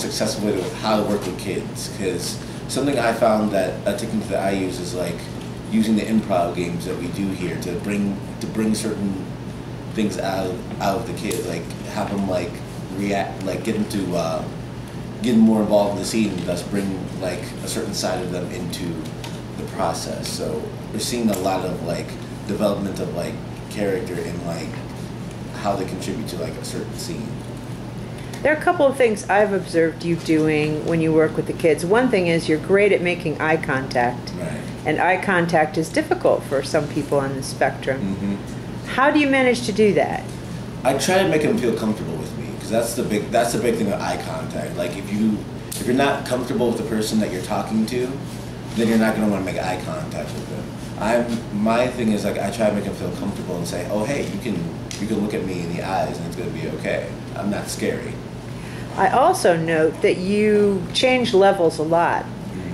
successful way to how to work with kids. Because something I found that a technique that I use is like using the improv games that we do here to bring certain things out of the kids, like have them like react, like get them to get more involved in the scene, and thus bring like a certain side of them into the process. So we're seeing a lot of like development of like character and like how they contribute to like a certain scene. There are a couple of things I've observed you doing when you work with the kids. One thing is you're great at making eye contact. Right. And eye contact is difficult for some people on the spectrum. Mm-hmm. How do you manage to do that? I try to make them feel comfortable with me, because that's the big thing with eye contact. Like if you're not comfortable with the person that you're talking to, then you're not going to want to make eye contact with them. My thing is like I try to make them feel comfortable and say, oh hey, you can look at me in the eyes and it's going to be okay. I'm not scary. I also note that you change levels a lot,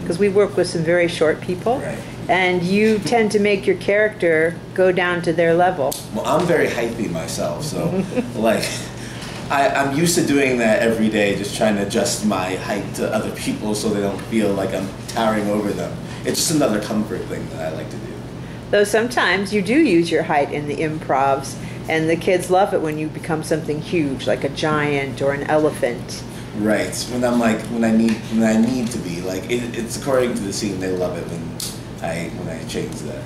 because we work with some very short people. Right. And you tend to make your character go down to their level. Well, I'm very hypey myself, so like I'm used to doing that every day, just trying to adjust my height to other people so they don't feel like I'm towering over them. It's just another comfort thing that I like to do. Though sometimes you do use your height in the improvs, and the kids love it when you become something huge, like a giant or an elephant. Right. When I need to be like it's according to the scene. They love it when I change that.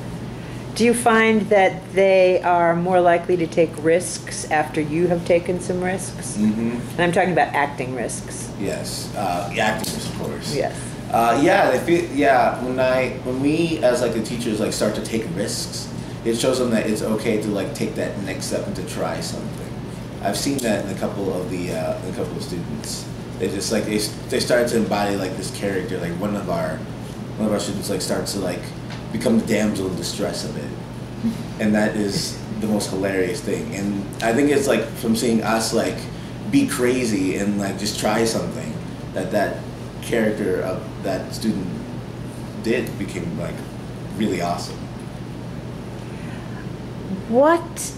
Do you find that they are more likely to take risks after you have taken some risks? Mm-hmm. And I'm talking about acting risks. Yes, acting risks, of course. Yes. Yeah, they feel, yeah. When we as like the teachers like start to take risks, it shows them that it's okay to like take that next step and to try something. I've seen that in a couple of students. They just like they started to embody like this character. Like one of our students like starts to like become the damsel in distress of it, and that is the most hilarious thing. And I think it's like from seeing us like be crazy and like just try something that character of that student became like really awesome. What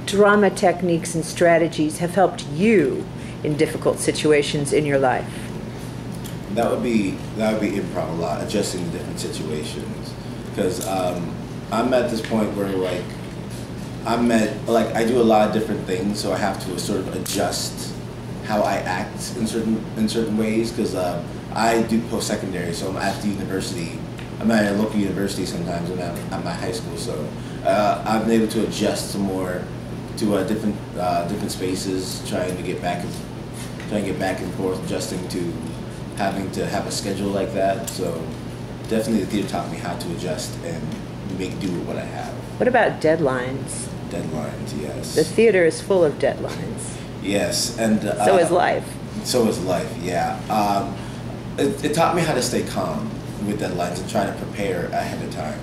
drama techniques and strategies have helped you in difficult situations in your life? That would be improv a lot, adjusting to different situations. Because I'm at this point where like I do a lot of different things, so I have to sort of adjust how I act in certain ways. Because I do post-secondary, so I'm at the university. I'm at a local university sometimes, and I'm at my high school. So I've been able to adjust some more to different spaces, trying to get back and forth, adjusting to having to have a schedule like that. So definitely the theater taught me how to adjust and make do with what I have. What about deadlines? Deadlines, yes. The theater is full of deadlines. Yes, and so is life. So is life, yeah. It taught me how to stay calm with deadlines and try to prepare ahead of time.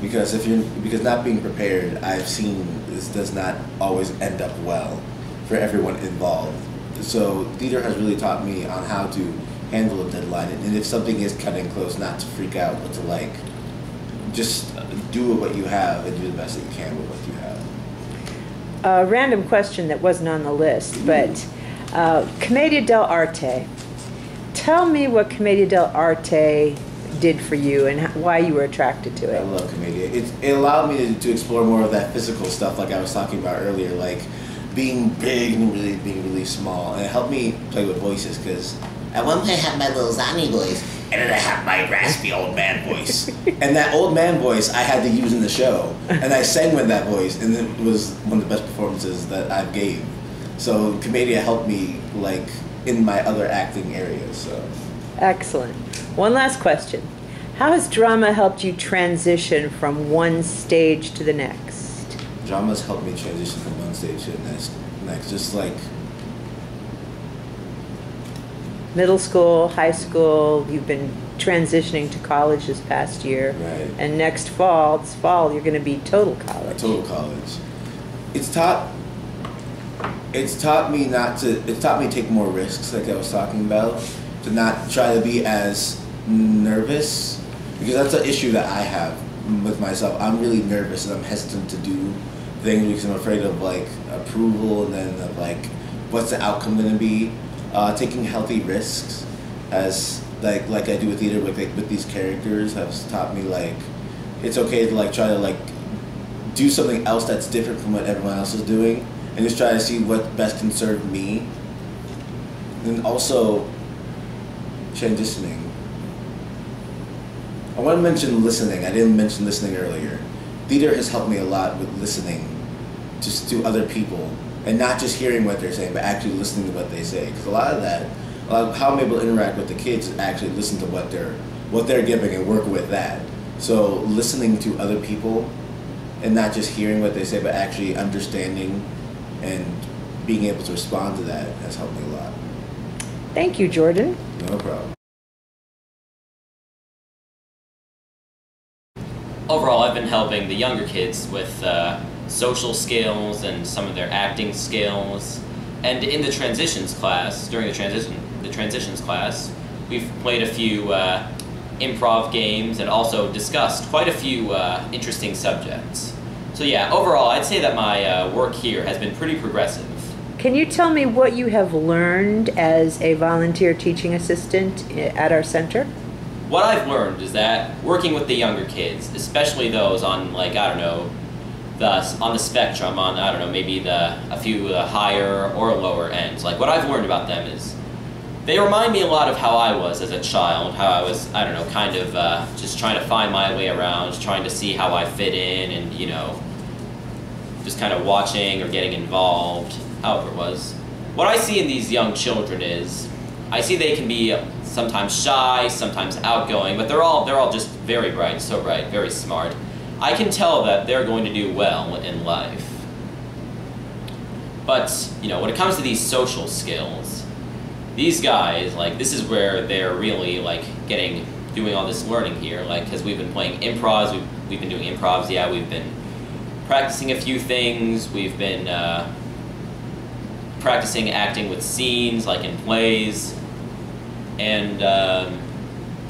Because because not being prepared, I've seen this does not always end up well for everyone involved. So theater has really taught me on how to handle a deadline, and if something is cutting close, not to freak out, but to like just do what you have and do the best that you can with what you have. A random question that wasn't on the list, but Commedia dell'arte. Tell me what Commedia dell'arte did for you and why you were attracted to it. I love Commedia. It allowed me to explore more of that physical stuff, like I was talking about earlier, like being big and being really small, and it helped me play with voices, because at one point I had my little zombie voice, and then I had my raspy old man voice. And that old man voice I had to use in the show, and I sang with that voice, and it was one of the best performances that I've gave. So Commedia helped me like in my other acting areas. So. Excellent. One last question. How has drama helped you transition from one stage to the next? Drama's helped me transition from one stage to the next. Just like middle school, high school, you've been transitioning to college this past year. Right. And this fall, you're going to be total college. Total college. It's taught me to take more risks, like I was talking about, to not try to be as nervous, because that's an issue that I have with myself. I'm really nervous and I'm hesitant to do things because I'm afraid of like approval and then of like what's the outcome going to be. taking healthy risks, as like I do with theater with these characters, has taught me like it's okay to like try to like do something else that's different from what everyone else is doing, and just try to see what best can serve me. And also transitioning. I want to mention listening. I didn't mention listening earlier. Theater has helped me a lot with listening just to other people, and not just hearing what they're saying, but actually listening to what they say. Because a lot of how I'm able to interact with the kids is actually listen to what they're giving and work with that. So listening to other people and not just hearing what they say, but actually understanding and being able to respond to that has helped me a lot. Thank you, Jordan. No problem. Overall, I've been helping the younger kids with social skills and some of their acting skills. And in the transitions class, during the transitions class, we've played a few improv games and also discussed quite a few interesting subjects. So yeah, overall, I'd say that my work here has been pretty progressive. Can you tell me what you have learned as a volunteer teaching assistant at our center? What I've learned is that working with the younger kids, especially those on, like, I don't know, on the spectrum, on, I don't know, maybe a few higher or lower ends, like, what I've learned about them is they remind me a lot of how I was as a child, how I was, I don't know, kind of just trying to find my way around, just trying to see how I fit in, and, you know, just kind of watching or getting involved, however it was. What I see in these young children is, I see they can be sometimes shy, sometimes outgoing, but they're all just very bright, so bright, very smart. I can tell that they're going to do well in life. But, you know, when it comes to these social skills, these guys, like, this is where they're really, like, doing all this learning here, like, because we've been playing improvs, we've been doing improvs, yeah, we've been practicing a few things, we've been practicing acting with scenes, like in plays. And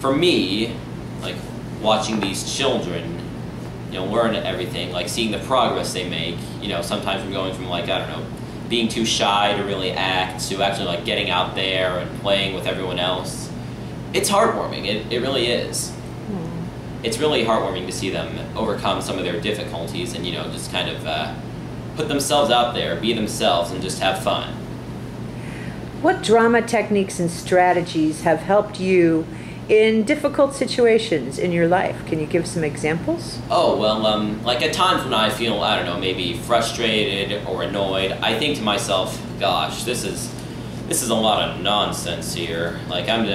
for me, like, watching these children, you know, learn everything, like seeing the progress they make, you know, sometimes from going from, like, I don't know, being too shy to really act, to actually, like, getting out there and playing with everyone else. It's heartwarming, it really is. It's really heartwarming to see them overcome some of their difficulties and, you know, just kind of put themselves out there, be themselves, and just have fun. What drama techniques and strategies have helped you in difficult situations in your life? Can you give some examples? Oh, well, like at times when I feel, I don't know, maybe frustrated or annoyed, I think to myself, gosh, this is a lot of nonsense here. Like, I'm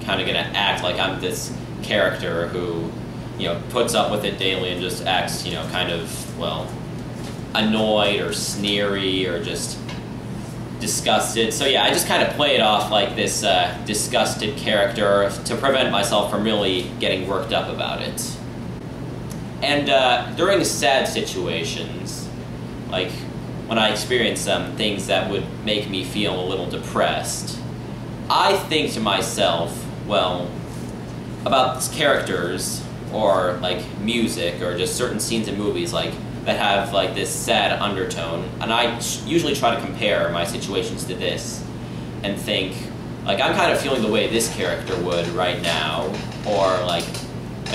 kind of gonna act like I'm this character who, you know, puts up with it daily and just acts, you know, kind of, well, annoyed or sneery or just disgusted. So yeah, I just kind of play it off like this disgusted character to prevent myself from really getting worked up about it. And during sad situations, like when I experience some things that would make me feel a little depressed, I think to myself, well, about characters or like music or just certain scenes in movies like that have like this sad undertone, and I usually try to compare my situations to this and think, like, I'm kind of feeling the way this character would right now, or like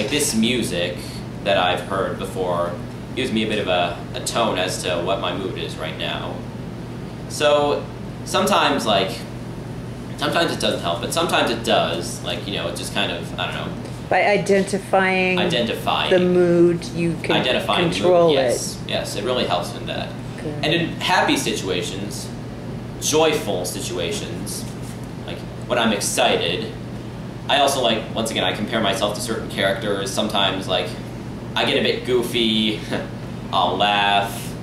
this music that I've heard before gives me a bit of a tone as to what my mood is right now. So sometimes it doesn't help, but sometimes it does, like, you know, it just kind of, I don't know. By identifying the mood, you can control yes. it. Yes, it really helps in that. Good. And in happy situations, joyful situations, like when I'm excited, I also, like, once again, I compare myself to certain characters. Sometimes, like, I get a bit goofy, I'll laugh,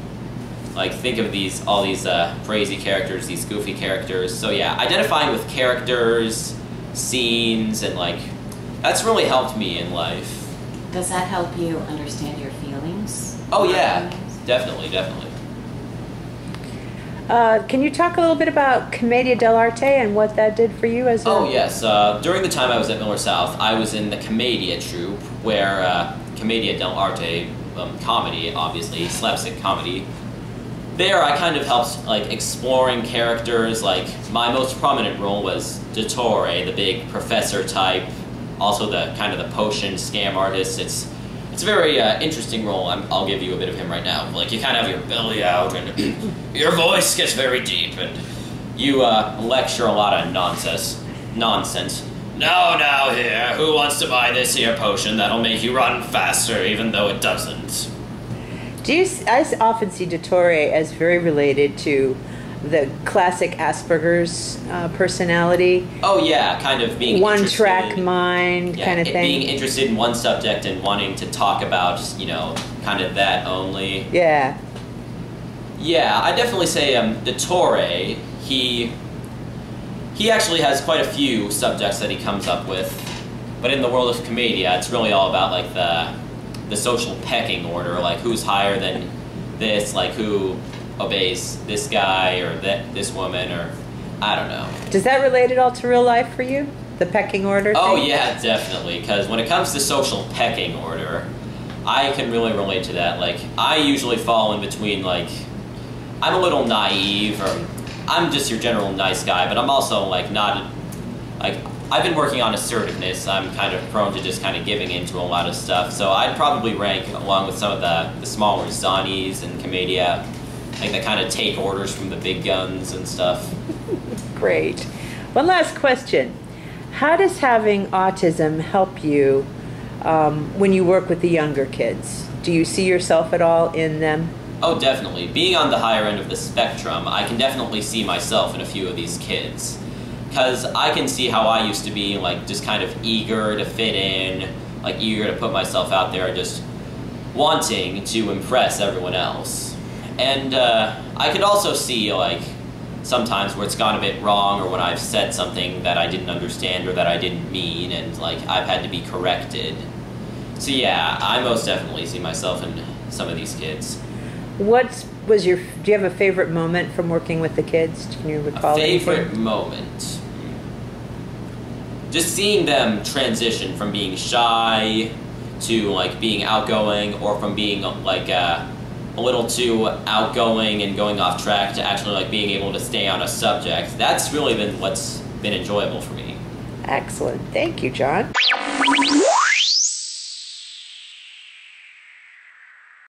like, think of all these crazy characters, these goofy characters. So yeah, identifying with characters, scenes, and, like, that's really helped me in life. Does that help you understand your feelings? Oh yeah, definitely. Can you talk a little bit about Commedia dell'arte and what that did for you as a... Oh yes, during the time I was at Miller South, I was in the Commedia troupe, where Commedia dell'arte, comedy, obviously, slapstick comedy, there I kind of helped like exploring characters. Like my most prominent role was Dottore, the big professor type, also the kind of the potion scam artist. It's a very interesting role. I'll give you a bit of him right now. Like you kind of have your belly out and your voice gets very deep and you lecture a lot of nonsense. Now here, who wants to buy this here potion that'll make you run faster even though it doesn't? I often see Dottore as very related to the classic Asperger's personality. Oh yeah, kind of being one-track mind yeah, kind of thing. Being interested in one subject and wanting to talk about, kind of that only. Yeah. Yeah, I definitely say Dottore, he actually has quite a few subjects that he comes up with, but in the world of Commedia, it's really all about like the social pecking order, like who's higher than this, like who obeys this guy or this woman, or I don't know. Does that relate at all to real life for you? The pecking order Oh thing? yeah, definitely, because when it comes to social pecking order, I can really relate to that. Like, I usually fall in between, like, I'm a little naive, or I'm just your general nice guy, but I'm also, like, not, like, I've been working on assertiveness. I'm kind of prone to just kind of giving into a lot of stuff, so I'd probably rank along with some of the smaller Zannies and Commedia, like that kind of take orders from the big guns and stuff. Great. One last question. How does having autism help you when you work with the younger kids? Do you see yourself at all in them? Oh, definitely. Being on the higher end of the spectrum, I can definitely see myself in a few of these kids. Because I can see how I used to be, like, just kind of eager to fit in, like, eager to put myself out there, just wanting to impress everyone else. And I could also see, like, sometimes where it's gone a bit wrong, or when I've said something that I didn't understand or that I didn't mean, and, like, I've had to be corrected. So yeah, I most definitely see myself in some of these kids. Do you have a favorite moment from working with the kids? Can you recall A favorite anything? moment? Just seeing them transition from being shy to, like, being outgoing, or from being, like, a little too outgoing and going off track to actually, like, being able to stay on a subject. That's really been what's been enjoyable for me. Excellent. Thank you, John.